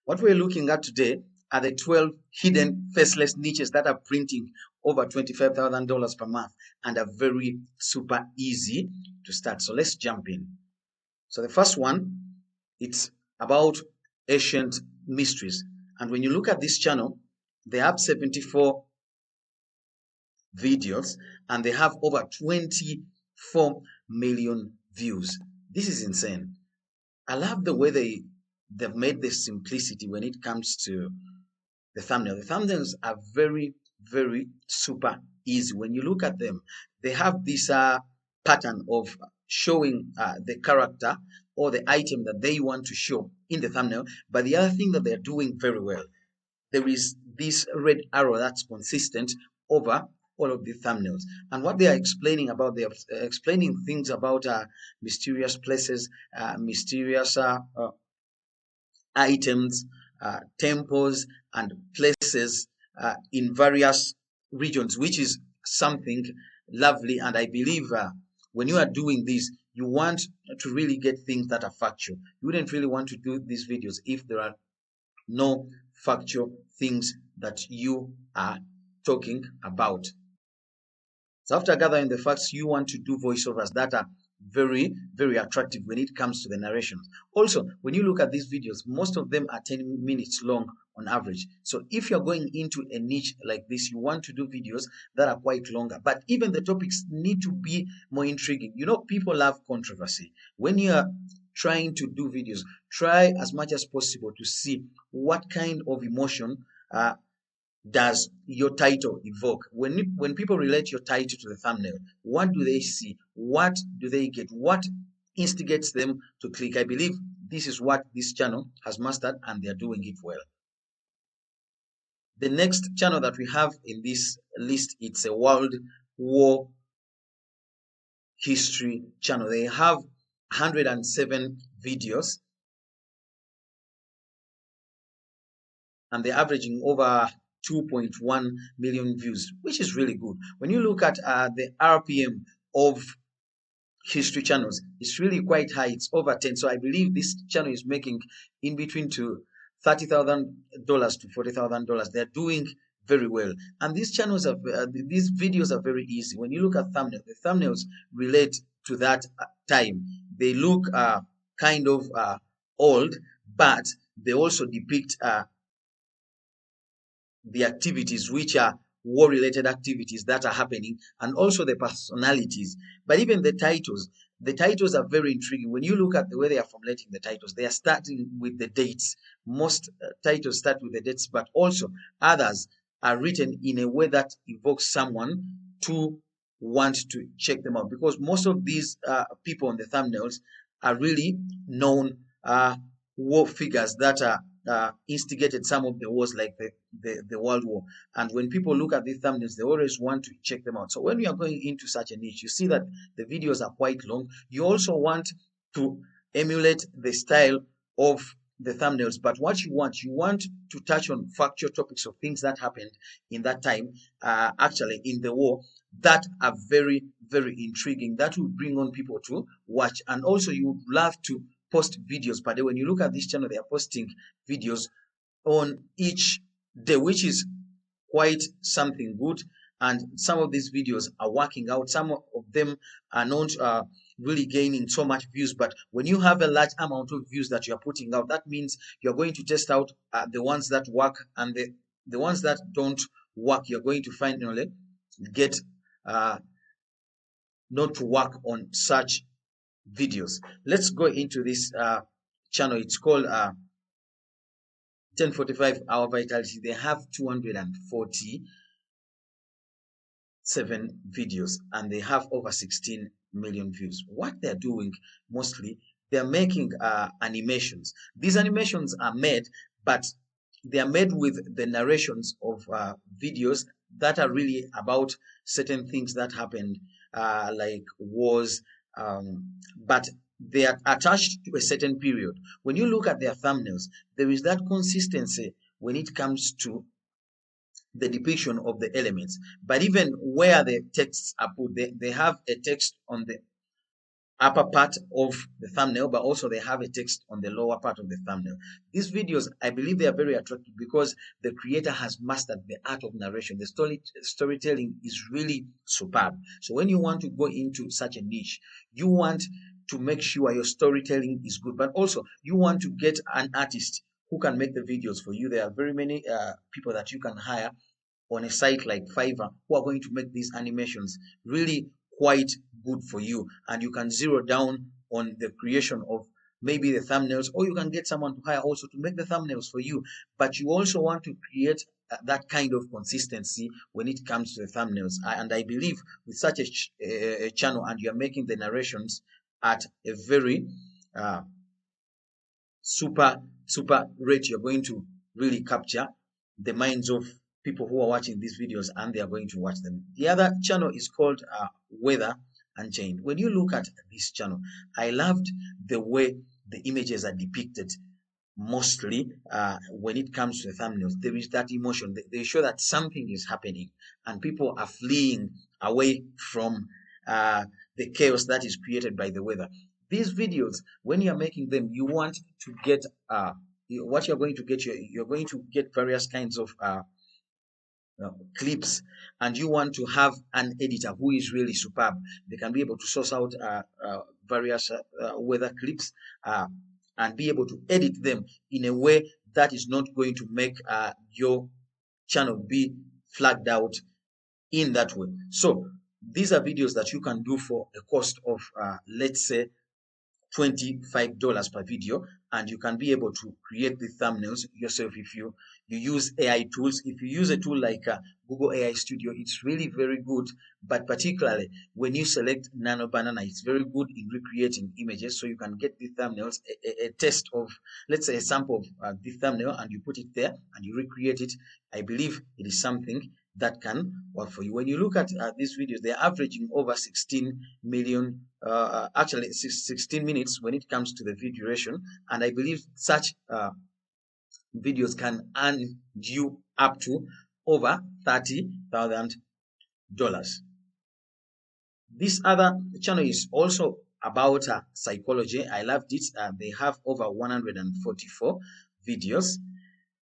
What we're looking at today are the 12 hidden faceless niches that are printing over $25,000 per month and are very super easy to start. So let's jump in. So the first one, it's about ancient mysteries. And when you look at this channel, they have 74 videos and they have over 24 million views. This is insane. I love the way they've made this simplicity when it comes to the thumbnail. The thumbnails are very, very super easy. When you look at them, they have this pattern of showing the character or the item that they want to show in the thumbnail. But the other thing that they're doing very well, there is this red arrow that's consistent over all of the thumbnails. And what they are explaining about, they are explaining things about mysterious places, mysterious items, temples, and places in various regions, which is something lovely. And I believe when you are doing this, you want to really get things that are factual. You wouldn't really want to do these videos if there are no factual things that you are talking about. So after gathering the facts, you want to do voiceovers that are very, very attractive when it comes to the narrations. Also, when you look at these videos, most of them are 10 minutes long on average. So if you're going into a niche like this, you want to do videos that are quite longer. But even the topics need to be more intriguing. You know, people love controversy. When you are trying to do videos, try as much as possible to see what kind of emotion does your title evoke. When people relate your title to the thumbnail, what do they see? What do they get? What instigates them to click? I believe this is what this channel has mastered and they're doing it well. The next channel that we have in this list, it's a World War History channel. They have 107 videos and they're averaging over 2.1 million views, which is really good. When you look at the RPM of history channels, it's really quite high. It's over 10. So I believe this channel is making in between to $30,000 to $40,000. They're doing very well. And these channels are these videos are very easy. When you look at thumbnails, the thumbnails relate to that time. They look kind of old, but they also depict the activities which are war-related activities that are happening, and also the personalities. But even the titles are very intriguing. When you look at the way they are formulating the titles, they are starting with the dates. Most titles start with the dates, but also others are written in a way that evokes someone to want to check them out, because most of these people on the thumbnails are really known war figures that are instigated some of the wars, like the World War. And when people look at these thumbnails, they always want to check them out. So when you are going into such a niche, you see that the videos are quite long. You also want to emulate the style of the thumbnails, but what you want to touch on factual topics of things that happened in that time, actually in the war, that are very, very intriguing, that will bring on people to watch. And also you would love to post videos per day. When you look at this channel, they are posting videos on each day, which is quite something good. And some of these videos are working out. Some of them are not really gaining so much views. But when you have a large amount of views that you're putting out, that means you're going to test out the ones that work, and the ones that don't work, you're going to finally get not to work on such videos. Let's go into this channel. It's called 1045 Hour Vitality. They have 247 videos and they have over 16 million views. What they're doing mostly, they're making animations. These animations are made, but they are made with the narrations of videos that are really about certain things that happened, like wars, but they are attached to a certain period. When you look at their thumbnails, there is that consistency when it comes to the depiction of the elements. But even where the texts are put, they have a text on upper part of the thumbnail, but also they have a text on the lower part of the thumbnail. These videos, I believe they are very attractive because the creator has mastered the art of narration. The storytelling is really superb. So when you want to go into such a niche, you want to make sure your storytelling is good, but also you want to get an artist who can make the videos for you. There are very many people that you can hire on a site like Fiverr who are going to make these animations really quite good for you, and you can zero down on the creation of maybe the thumbnails, or you can get someone to hire also to make the thumbnails for you. But you also want to create that kind of consistency when it comes to the thumbnails. And I believe with such a channel, and you're making the narrations at a very uh, super rate, you're going to really capture the minds of people who are watching these videos, and they are going to watch them. The other channel is called Weather Unchained. When you look at this channel, I loved the way the images are depicted. Mostly when it comes to the thumbnails, there is that emotion. They show that something is happening and people are fleeing away from the chaos that is created by the weather. These videos, when you're making them, you want to get what you're going to get. You're going to get various kinds of clips, and you want to have an editor who is really superb. They can be able to source out various weather clips and be able to edit them in a way that is not going to make your channel be flagged out in that way. So these are videos that you can do for a cost of let's say $25 per video, and you can be able to create the thumbnails yourself if you use AI tools. If you use a tool like Google AI Studio, it's really very good. But particularly when you select Nano Banana, it's very good in recreating images. So you can get the thumbnails, a test of, let's say, a sample of the thumbnail, and you put it there and you recreate it. I believe it is something that can work for you. When you look at these videos, they're averaging over 16 million, actually 16 minutes when it comes to the video duration. And I believe such videos can earn you up to over $30,000. This other channel is also about psychology. I loved it. They have over 144 videos.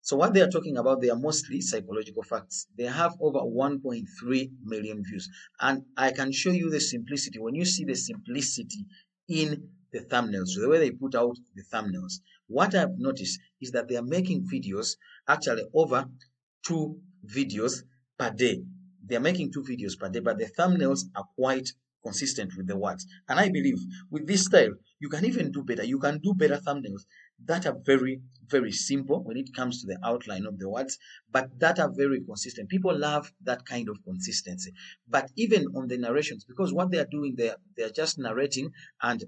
So what they are talking about, they are mostly psychological facts. They have over 1.3 million views. And I can show you the simplicity. When you see the simplicity in the thumbnails, the way they put out the thumbnails, what I've noticed is that they are making videos, actually over 2 videos per day. They are making 2 videos per day, but the thumbnails are quite consistent with the words. And I believe with this style, you can even do better. You can do better thumbnails that are very simple when it comes to the outline of the words, but that are very consistent. People love that kind of consistency. But even on the narrations, because what they are doing, they're just narrating, and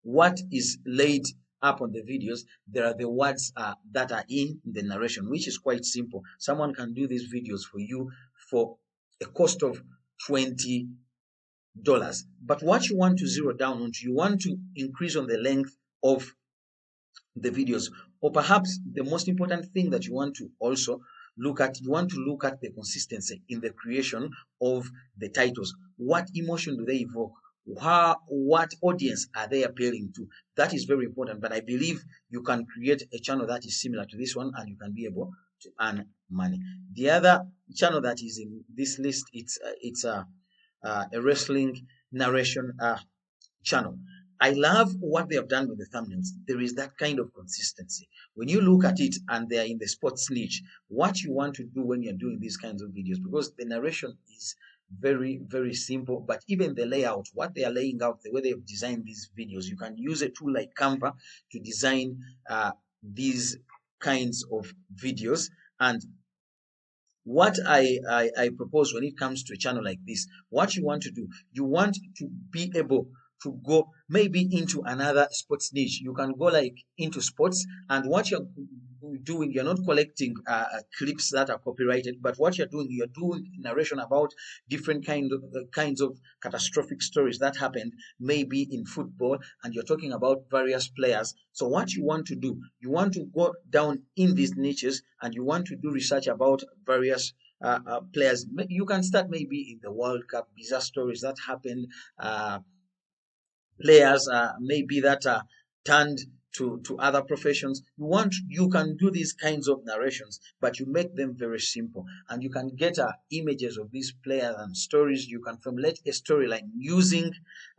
what is laid up on the videos, there are the words that are in the narration, which is quite simple. Someone can do these videos for you for a cost of $20. But what you want to zero down onto, you want to increase on the length of the videos, or perhaps the most important thing that you want to also look at, you want to look at the consistency in the creation of the titles. What emotion do they evoke? What audience are they appealing to? That is very important. But I believe you can create a channel that is similar to this one, and you can be able to earn money. The other channel that is in this list, it's a wrestling narration channel. I love what they have done with the thumbnails. There is that kind of consistency. When you look at it and they are in the sports niche, what you want to do when you're doing these kinds of videos, because the narration is very simple, but even the layout, what they are laying out, the way they have designed these videos, you can use a tool like Canva to design these kinds of videos. And what I propose when it comes to a channel like this, what you want to do, you want to be able to go maybe into another sports niche. You can go like into sports, and what you're doing, you're not collecting clips that are copyrighted, but what you're doing narration about different kinds of catastrophic stories that happened maybe in football, and you're talking about various players. So what you want to do, you want to go down in these niches, and you want to do research about various players. You can start maybe in the World Cup, bizarre stories that happened players maybe that are turned to other professions. You can do these kinds of narrations, but you make them very simple, and you can get images of these players and stories. You can formulate a storyline using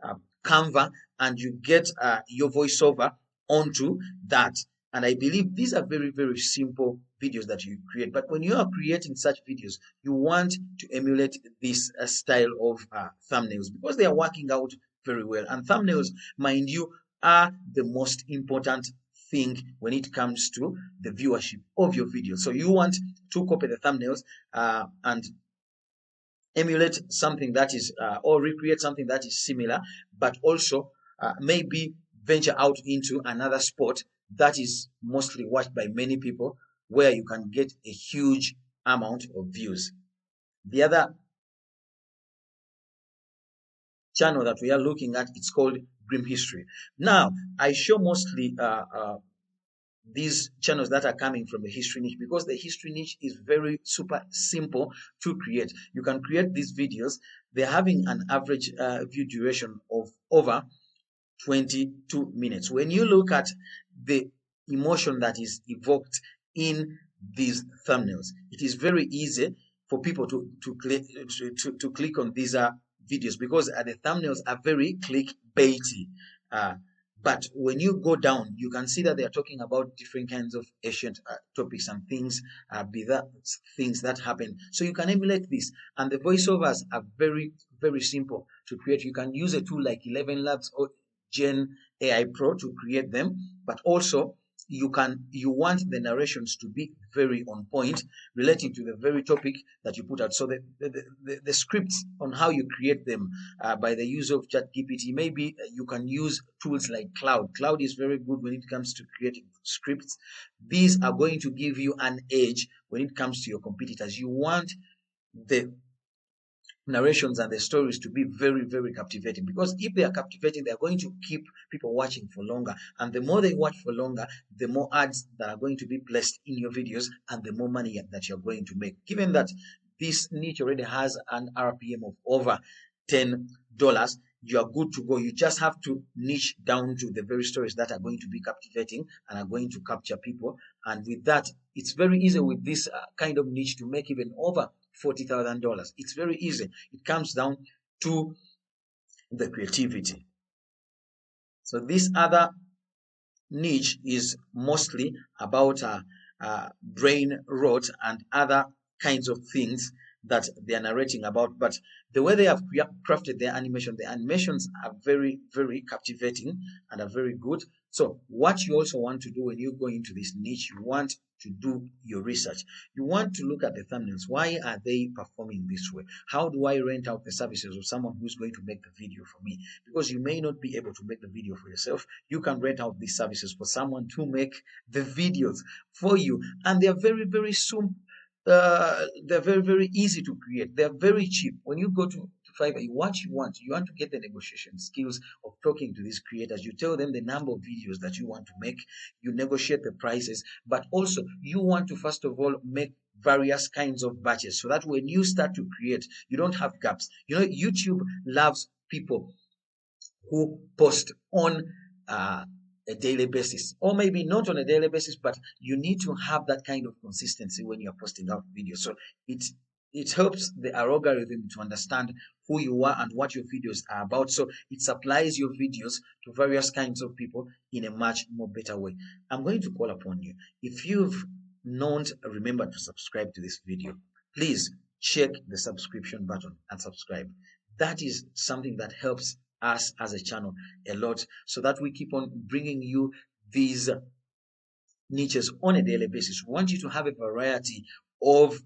uh, Canva, and you get your voiceover onto that. And I believe these are very, very simple videos that you create. But when you are creating such videos, you want to emulate this style of thumbnails, because they are working out very well. And thumbnails, mind you, are the most important thing when it comes to the viewership of your video. So you want to copy the thumbnails and emulate something that is or recreate something that is similar, but also maybe venture out into another sport that is mostly watched by many people, where you can get a huge amount of views. The other channel that we are looking at, it's called Grim History. Now, I show mostly these channels that are coming from the history niche, because the history niche is very super simple to create. You can create these videos. They're having an average view duration of over 22 minutes. When you look at the emotion that is evoked in these thumbnails, it is very easy for people to click on these videos, because the thumbnails are very clickbaity. Uh, but when you go down, you can see that they are talking about different kinds of ancient topics and things, be that things that happen. So you can emulate this, and the voiceovers are very, very simple to create. You can use a tool like 11 Labs or Gen AI Pro to create them, but also you want the narrations to be very on point, relating to the very topic that you put out. So the scripts on how you create them by the use of ChatGPT, maybe you can use tools like Cloud is very good when it comes to creating scripts. These are going to give you an edge when it comes to your competitors. You want the narrations and the stories to be very, very captivating, because if they are captivating, they are going to keep people watching for longer, and the more they watch for longer, the more ads that are going to be placed in your videos, and the more money that you're going to make. Given that this niche already has an RPM of over $10, you are good to go. You just have to niche down to the very stories that are going to be captivating and are going to capture people, and with that, it's very easy with this kind of niche to make even over $40,000. It's very easy. It comes down to the creativity. So this other niche is mostly about brain rot and other kinds of things that they are narrating about. But the way they have crafted their animation, the animations are very, very captivating and are very good. So what you also want to do when you go into this niche, you want to do your research. You want to look at the thumbnails. Why are they performing this way? How do I rent out the services of someone who's going to make the video for me? Because you may not be able to make the video for yourself. You can rent out these services for someone to make the videos for you, and they're very, very soon. They're very, very easy to create. They're very cheap. When you go to Fiverr, you want to get the negotiation skills of talking to these creators. You tell them the number of videos that you want to make. You negotiate the prices, but also you want to first of all make various kinds of batches, so that when you start to create, you don't have gaps. YouTube loves people who post on a daily basis, or maybe not on a daily basis, but you need to have that kind of consistency when you're posting out videos. So it helps the algorithm to understand who you are and what your videos are about. So it supplies your videos to various kinds of people in a much more better way. I'm going to call upon you. If you've not remembered to subscribe to this video, please check the subscription button and subscribe. That is something that helps us as a channel a lot, so that we keep on bringing you these niches on a daily basis. We want you to have a variety of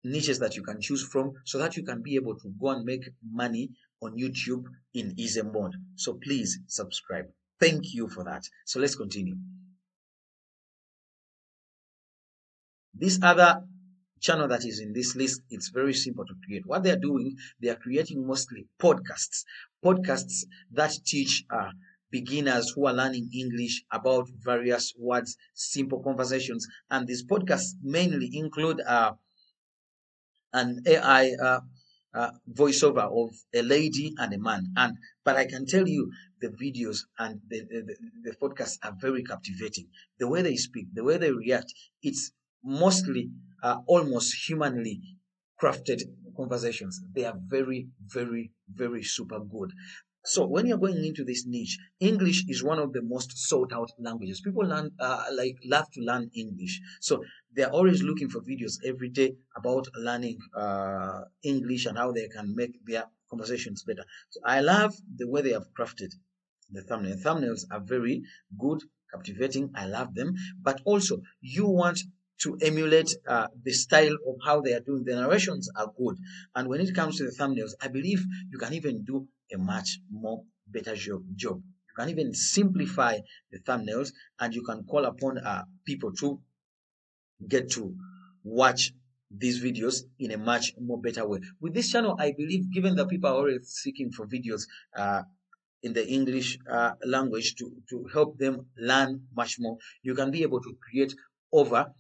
niches that you can choose from, so that you can be able to go and make money on YouTube in easy mode. So please subscribe. Thank you for that. So let's continue. This other channel that is in this list, it's very simple to create. What they're doing, they are creating mostly podcasts that teach beginners who are learning English about various words, simple conversations. And these podcasts mainly include an AI voiceover of a lady and a man, but I can tell you the videos and the podcasts are very captivating. The way they speak, the way they react, it's mostly almost humanly crafted conversations. They are very, very, very super good. So when you're going into this niche, English is one of the most sought out languages. People love to learn English. So they're always looking for videos every day about learning English and how they can make their conversations better. So I love the way they have crafted the thumbnail. Thumbnails are very good, captivating. I love them. But also, you want to emulate the style of how they are doing. The narrations are good. And when it comes to the thumbnails, I believe you can even do a much more better job. You can even simplify the thumbnails, and you can call upon people to get to watch these videos in a much more better way. With this channel, I believe, given that people are always seeking for videos in the English language to help them learn much more, you can be able to create over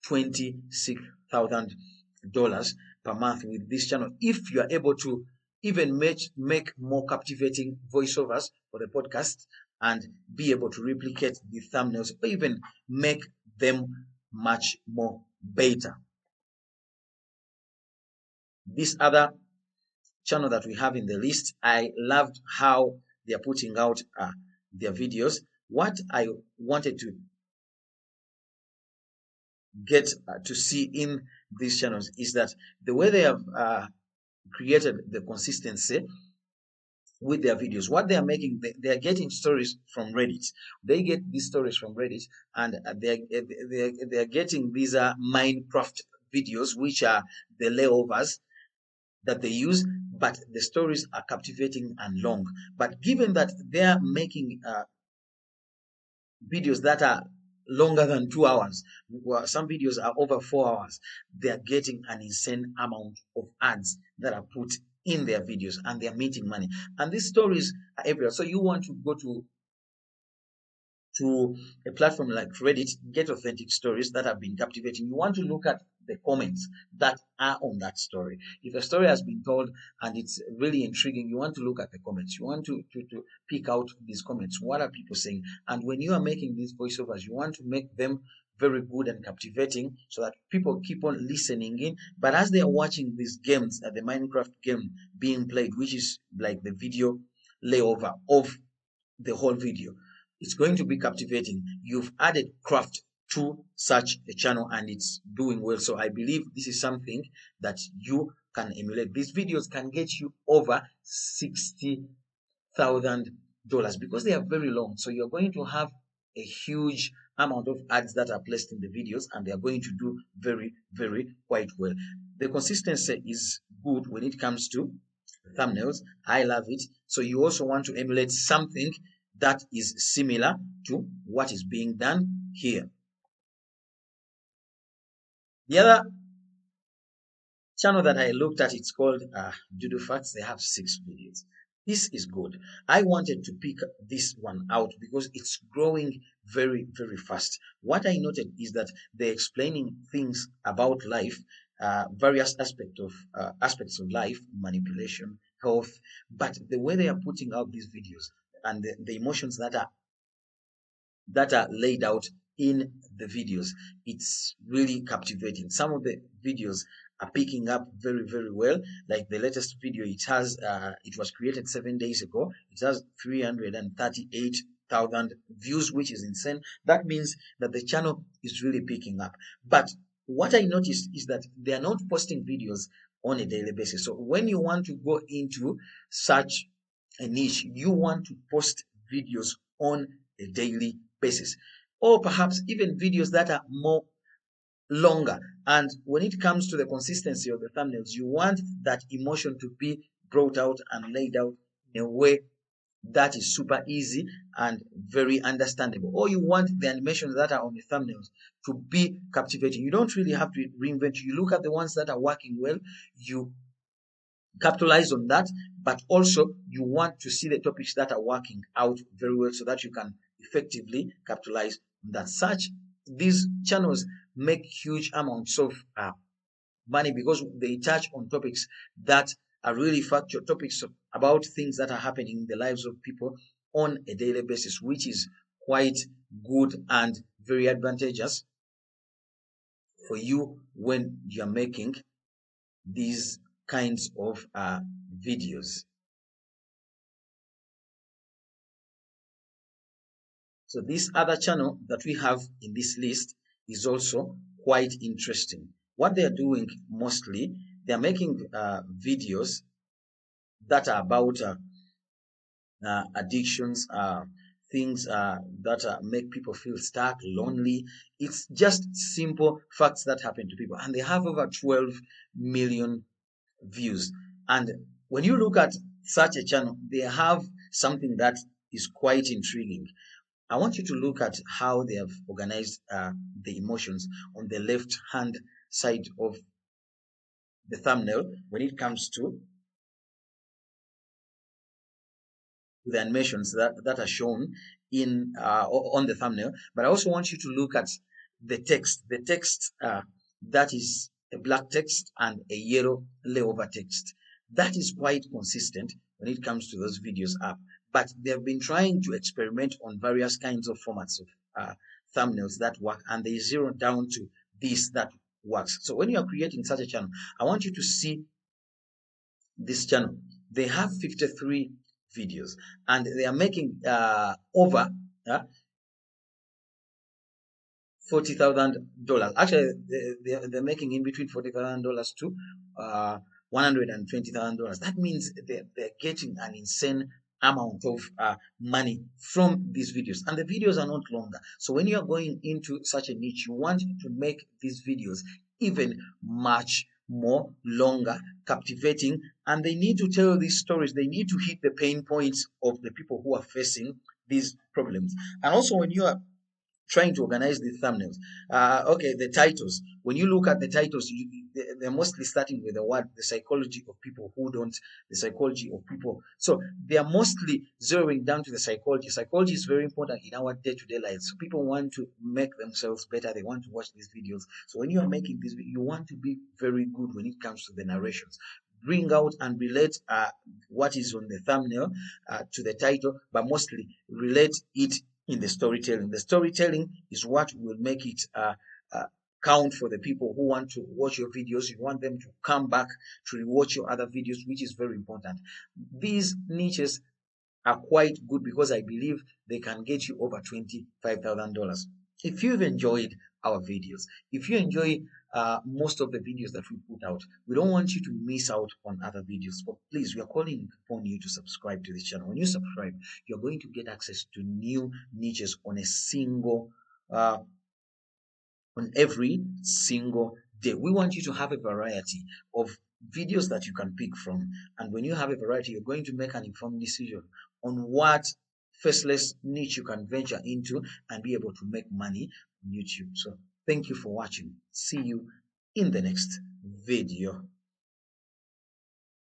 $26,000 per month with this channel if you are able to even make more captivating voiceovers for the podcast and be able to replicate the thumbnails or even make them much more better. This other channel that we have in the list, I loved how they are putting out their videos. What I wanted to get to see in these channels is that the way they have created the consistency with their videos, what they are making, they are getting stories from Reddit. They get these stories from Reddit, and they are getting these Minecraft videos, which are the layovers that they use, but the stories are captivating and long. But given that they are making videos that are longer than 2 hours, some videos are over 4 hours, they are getting an insane amount of ads that are put in their videos, and they are making money. And these stories are everywhere. So you want to go to a platform like Reddit, get authentic stories that have been captivating. You want to look at the comments that are on that story. If a story has been told and it's really intriguing, you want to look at the comments. You want to pick out these comments. What are people saying? And when you are making these voiceovers, you want to make them very good and captivating so that people keep on listening in. But as they are watching these games, the Minecraft game being played, which is like the video layover of the whole video, it's going to be captivating. You've added craft to such a channel and it's doing well. So I believe this is something that you can emulate. These videos can get you over $60,000 because they are very long. So you're going to have a huge amount of ads that are placed in the videos, and they are going to do very, very quite well. The consistency is good when it comes to thumbnails. I love it. So you also want to emulate something that is similar to what is being done here. The other channel that I looked at, it's called Doodle Facts. They have 6 videos. This is good. I wanted to pick this one out because it's growing very, very fast. What I noted is that they're explaining things about life, various aspects of life, manipulation, health, but the way they are putting out these videos and the emotions that are laid out in the videos, it's really captivating. Some of the videos are picking up very, very well. Like the latest video, it was created 7 days ago. It has 338,000 views, which is insane. That means that the channel is really picking up. But what I noticed is that they are not posting videos on a daily basis. So when you want to go into such a niche, you want to post videos on a daily basis, or perhaps even videos that are more longer. And when it comes to the consistency of the thumbnails, you want that emotion to be brought out and laid out in a way that is super easy and very understandable, or you want the animations that are on the thumbnails to be captivating. You don't really have to reinvent. You look at the ones that are working well, you capitalize on that, but also you want to see the topics that are working out very well so that you can effectively capitalize on that. These channels make huge amounts of money because they touch on topics that are really factual topics about things that are happening in the lives of people on a daily basis, which is quite good and very advantageous for you when you're making these kinds of videos. So this other channel that we have in this list is also quite interesting. What they're doing mostly, they're making videos that are about addictions, things that make people feel stuck, lonely. It's just simple facts that happen to people. And they have over 12 million views. And when you look at such a channel, they have something that is quite intriguing. I want you to look at how they have organized the emotions on the left hand side of the thumbnail when it comes to the animations that are shown in on the thumbnail. But I also want you to look at the text that is a black text and a yellow layover text. That is quite consistent when it comes to those videos up. But they've been trying to experiment on various kinds of formats of thumbnails that work, and they zero down to this that works. So when you are creating such a channel, I want you to see this channel. They have 53 videos and they are making over $40,000. Actually, they're making in between $40,000 to $120,000. That means they're getting an insane amount of money from these videos, and the videos are not longer. So when you are going into such a niche, you want to make these videos even much more longer, captivating, and they need to tell these stories. They need to hit the pain points of the people who are facing these problems. And also when you are trying to organize the thumbnails. Okay, the titles. When you look at the titles, they're mostly starting with the word, the psychology of people who don't, the psychology of people. So they are mostly zeroing down to the psychology. Psychology is very important in our day-to-day lives. So people want to make themselves better. They want to watch these videos. So when you are making this, you want to be very good when it comes to the narrations. Bring out and relate what is on the thumbnail to the title, but mostly relate it in the storytelling. The storytelling is what will make it count for the people who want to watch your videos. You want them to come back to watch your other videos, which is very important. These niches are quite good because I believe they can get you over $25,000. If you've enjoyed our videos, if you enjoy most of the videos that we put out, we don't want you to miss out on other videos. But please, we are calling upon you to subscribe to this channel. When you subscribe, you're going to get access to new niches on a single on every single day. We want you to have a variety of videos that you can pick from, and when you have a variety, you're going to make an informed decision on what faceless niche you can venture into and be able to make money on YouTube. So thank you for watching. See you in the next video.